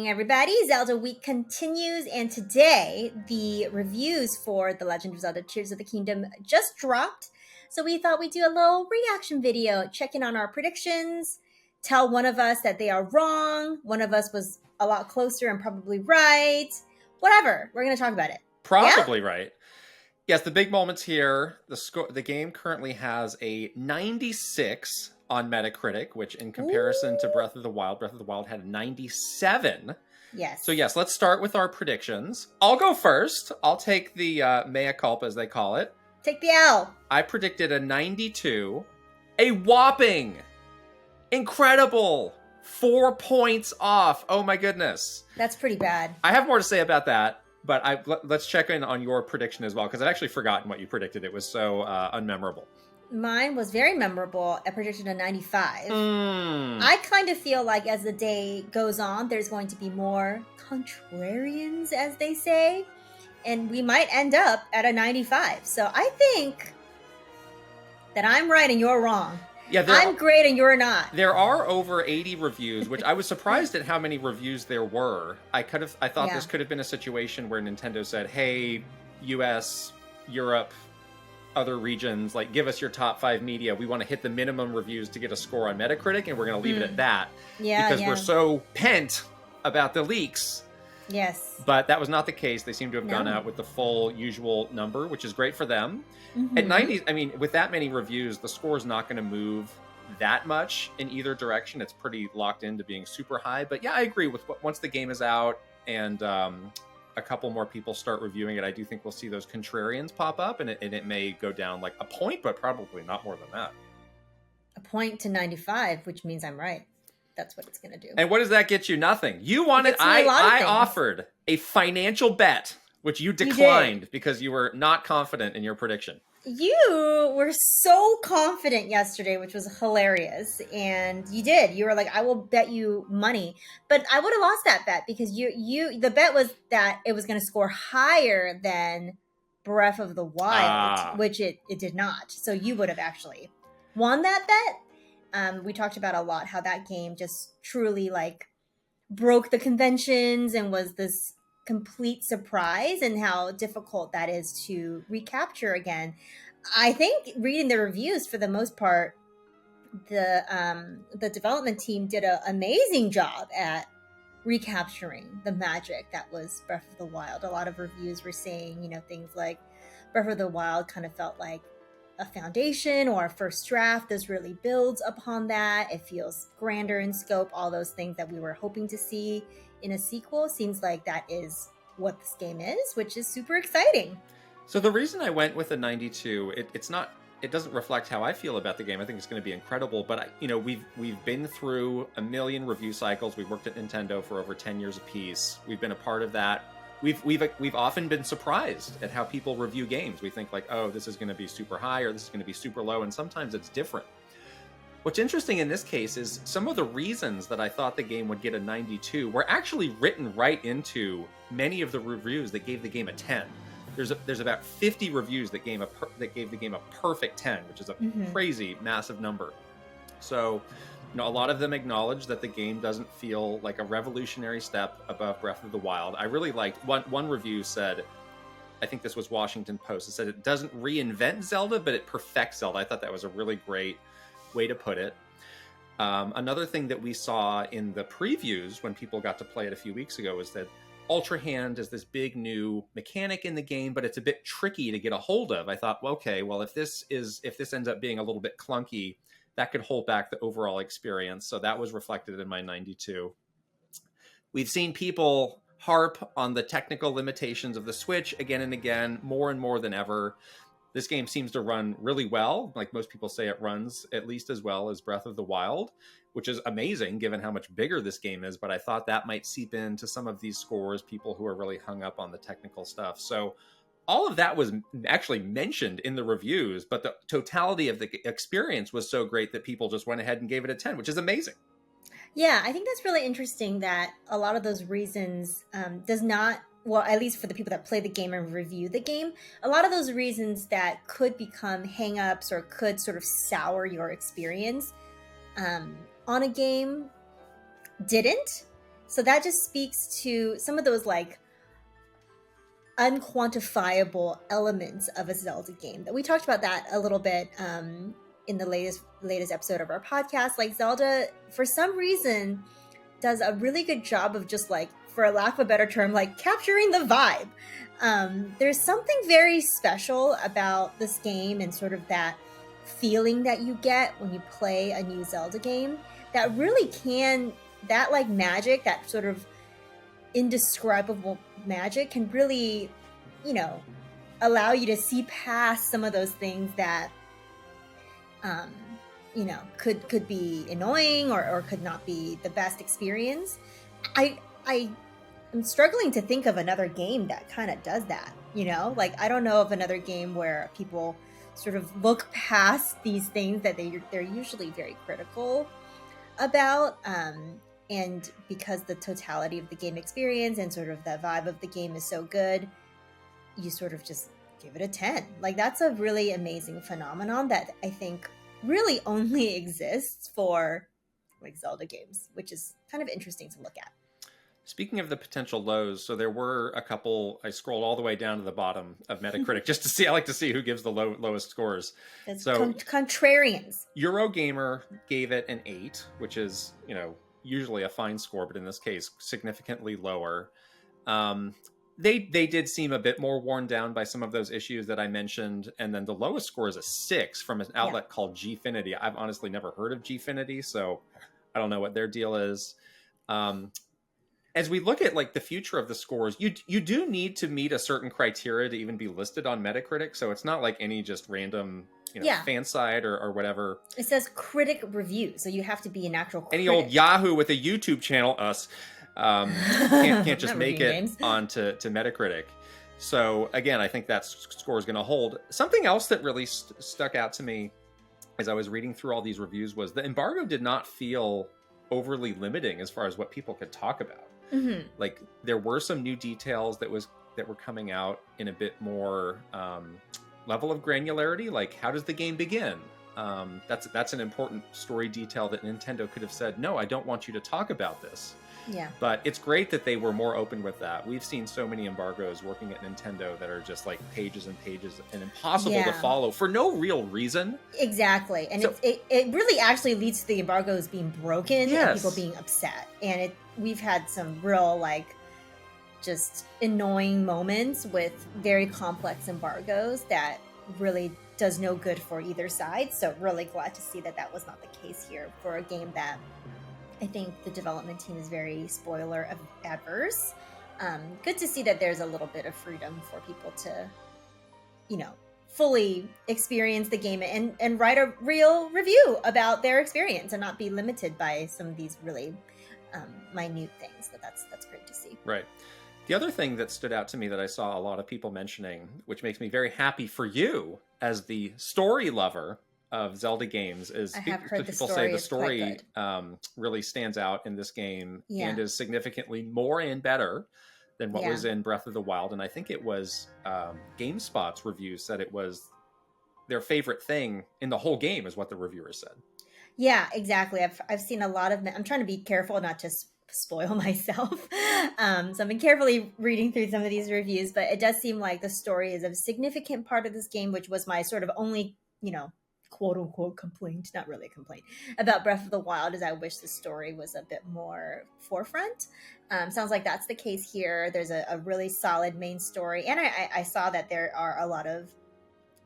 morning, everybody. Zelda Week continues, and today the reviews for The Legend of Zelda Tears of the Kingdom just dropped. So we thought we'd do a little reaction video, check in on our predictions, tell one of us that they are wrong, one of us was a lot closer and probably right. Whatever, we're going to talk about it. Probably right. Yes, the big moments here. The game currently has a 96 on Metacritic, which in comparison to Breath of the Wild had a 97. Yes. So yes, let's start with our predictions. I'll go first. I'll take the mea culpa, as they call it. Take the L. I predicted a 92. A whopping, incredible 4 points off. Oh my goodness. That's pretty bad. I have more to say about that. But let's check in on your prediction as well, because I've actually forgotten what you predicted. It was so unmemorable. Mine was very memorable. I predicted a 95. I kind of feel like as the day goes on, there's going to be more contrarians, as they say, and we might end up at a 95. So I think that I'm right and you're wrong. Yeah, I'm great and you're not. There are over 80 reviews, which I was surprised at how many reviews there were. I thought this could have been a situation where Nintendo said, "Hey, US, Europe, other regions, like give us your top 5 media. We want to hit the minimum reviews to get a score on Metacritic, and we're going to leave it at that." Because we're so pent about the leaks. Yes. But that was not the case. They seem to have gone out with the full usual number, which is great for them. At 90, I mean, with that many reviews, the score is not going to move that much in either direction. It's pretty locked into being super high. But yeah, I agree with once the game is out and a couple more people start reviewing it, I do think we'll see those contrarians pop up, and it may go down like a point, but probably not more than that. A point to 95, which means I'm right. That's what it's going to do. And what does that get you? Nothing. You wanted, I offered a financial bet, which you declined because you were not confident in your prediction. You were so confident yesterday, which was hilarious. And you did. You were like, I will bet you money. But I would have lost that bet because the bet was that it was going to score higher than Breath of the Wild, which it did not. So you would have actually won that bet. We talked about a lot how that game just truly like broke the conventions and was this complete surprise, and how difficult that is to recapture again. I think reading the reviews, for the most part, the development team did an amazing job at recapturing the magic that was Breath of the Wild. A lot of reviews were saying, things like Breath of the Wild kind of felt like a foundation or a first draft. This really builds upon that. It feels grander in scope. All those things that we were hoping to see in a sequel seems like that is what this game is, which is super exciting. So the reason I went with a 92, it doesn't reflect how I feel about the game. I think it's going to be incredible, but we've been through a million review cycles. We've worked at Nintendo for over 10 years apiece. We've been a part of that. We've often been surprised at how people review games. We think like, oh, this is going to be super high or this is going to be super low, and sometimes it's different. What's interesting in this case is some of the reasons that I thought the game would get a 92 were actually written right into many of the reviews that gave the game a 10. There's about 50 reviews that gave the game a perfect 10, which is a crazy, massive number. So, a lot of them acknowledge that the game doesn't feel like a revolutionary step above Breath of the Wild. I really liked one review said, I think this was Washington Post, it said it doesn't reinvent Zelda, but it perfects Zelda. I thought that was a really great way to put it. Another thing that we saw in the previews when people got to play it a few weeks ago was that Ultra Hand is this big new mechanic in the game, but it's a bit tricky to get a hold of. I thought, well, okay, well, if this ends up being a little bit clunky, that could hold back the overall experience. So that was reflected in my 92. We've seen people harp on the technical limitations of the Switch again and again, more and more than ever. This game seems to run really well. Like most people say, it runs at least as well as Breath of the Wild, which is amazing given how much bigger this game is. But I thought that might seep into some of these scores, people who are really hung up on the technical stuff. So all of that was actually mentioned in the reviews, but the totality of the experience was so great that people just went ahead and gave it a 10, which is amazing. Yeah, I think that's really interesting that a lot of those reasons does not, well, at least for the people that play the game and review the game, a lot of those reasons that could become hangups or could sort of sour your experience on a game didn't. So that just speaks to some of those like unquantifiable elements of a Zelda game. That we talked about that a little bit in the latest episode of our podcast. Like Zelda, for some reason, does a really good job of just like, for a lack of a better term, like capturing the vibe. There's something very special about this game and sort of that feeling that you get when you play a new Zelda game that really can, that like magic, that sort of indescribable magic can really, you know, allow you to see past some of those things that you know, could be annoying or could not be the best experience. I am struggling to think of another game that kind of does that, you know? Like, I don't know of another game where people sort of look past these things that they're usually very critical about. And because the totality of the game experience and sort of the vibe of the game is so good, you sort of just give it a 10. Like, that's a really amazing phenomenon that I think really only exists for like Zelda games, which is kind of interesting to look at. Speaking of the potential lows, so there were a couple. I scrolled all the way down to the bottom of Metacritic just to see. I like to see who gives the lowest scores. That's so contrarians. Eurogamer gave it an 8, which is, you know, usually a fine score, but in this case, significantly lower. They did seem a bit more worn down by some of those issues that I mentioned. And then the lowest score is a 6 from an outlet called Gfinity. I've honestly never heard of Gfinity, so I don't know what their deal is. As we look at like the future of the scores, you do need to meet a certain criteria to even be listed on Metacritic. So it's not like any just random, you know, fan site or whatever. It says critic review, so you have to be an actual critic. Any old Yahoo with a YouTube channel, us, can't just make it games. Onto Metacritic. So again, I think that score is going to hold. Something else that really stuck out to me as I was reading through all these reviews was the embargo did not feel overly limiting as far as what people could talk about. Mm-hmm. Like there were some new details that were coming out in a bit more level of granularity. Like, how does the game begin? That's an important story detail that Nintendo could have said, no, I don't want you to talk about this. Yeah. But it's great that they were more open with that. We've seen so many embargoes working at Nintendo that are just like pages and pages and impossible to follow for no real reason. Exactly. And so, it really actually leads to the embargoes being broken and people being upset. And we've had some real like just annoying moments with very complex embargoes that really does no good for either side. So really glad to see that was not the case here for a game that I think the development team is very spoiler adverse. Good to see that there's a little bit of freedom for people to, you know, fully experience the game and write a real review about their experience and not be limited by some of these really minute things. So that's great to see. Right. The other thing that stood out to me that I saw a lot of people mentioning, which makes me very happy for you as the story lover of Zelda games, is people say the story really stands out in this game and is significantly more and better than what was in Breath of the Wild. And I think it was GameSpot's review said it was their favorite thing in the whole game, is what the reviewers said. Yeah, exactly. I've seen a lot of. I'm trying to be careful not to spoil myself. So I've been carefully reading through some of these reviews, but it does seem like the story is a significant part of this game, which was my sort of only, you know, quote unquote complaint, not really a complaint, about Breath of the Wild, is I wish the story was a bit more forefront. Sounds like that's the case here. There's a really solid main story. And I saw that there are a lot of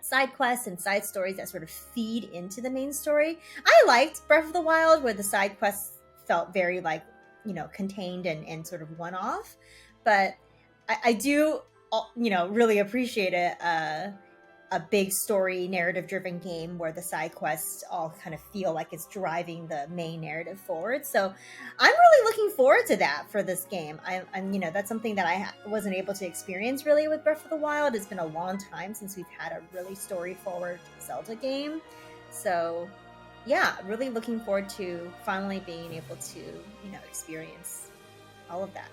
side quests and side stories that sort of feed into the main story. I liked Breath of the Wild, where the side quests felt very like, you know, contained and sort of one-off. But I do, you know, really appreciate a big story narrative-driven game where the side quests all kind of feel like it's driving the main narrative forward. So I'm really looking forward to that for this game. I'm you know, that's something that I wasn't able to experience really with Breath of the Wild. It's been a long time since we've had a really story-forward Zelda game. So yeah, really looking forward to finally being able to, you know, experience all of that.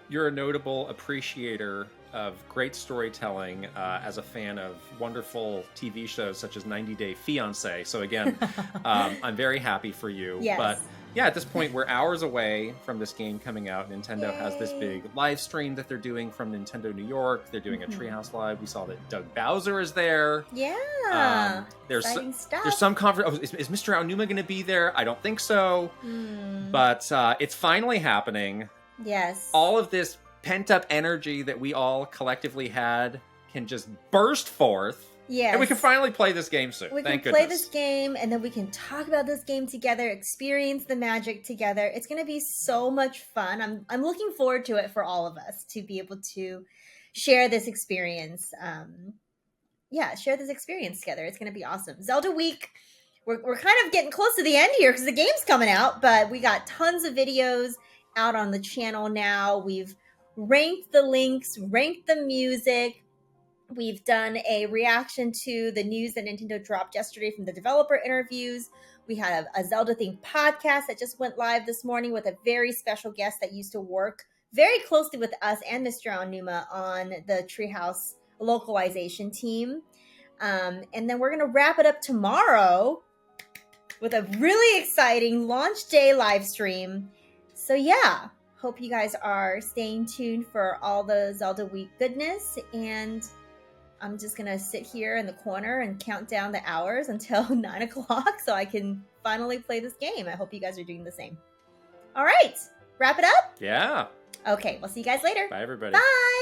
You're a notable appreciator of great storytelling as a fan of wonderful TV shows such as 90 Day Fiancé. So again, I'm very happy for you. Yes. But yeah, at this point, we're hours away from this game coming out. Nintendo has this Yay. big live stream that they're doing from Nintendo New York. They're doing a Mhm. Treehouse Live. We saw that Doug Bowser is there. Yeah. There's Exciting stuff. there's some conference. Oh, is Mr. Aonuma going to be there? I don't think so. But it's finally happening. Yes. All of this pent up energy that we all collectively had can just burst forth. Yes. And we can finally play this game soon. We Thank can play goodness. this game, and then we can talk about this game together, experience the magic together. It's going to be so much fun. I'm looking forward to it for all of us to be able to share this experience. Share this experience together. It's going to be awesome. Zelda Week. We're kind of getting close to the end here because the game's coming out, but we got tons of videos out on the channel now. We've ranked the links, ranked the music. We've done a reaction to the news that Nintendo dropped yesterday from the developer interviews. We had a Zelda-themed podcast that just went live this morning with a very special guest that used to work very closely with us and Mr. Aonuma on the Treehouse localization team. And then we're going to wrap it up tomorrow with a really exciting launch day live stream. So yeah, hope you guys are staying tuned for all the Zelda Week goodness, and I'm just going to sit here in the corner and count down the hours until 9 o'clock so I can finally play this game. I hope you guys are doing the same. All right, wrap it up? Yeah. Okay, we'll see you guys later. Bye, everybody. Bye.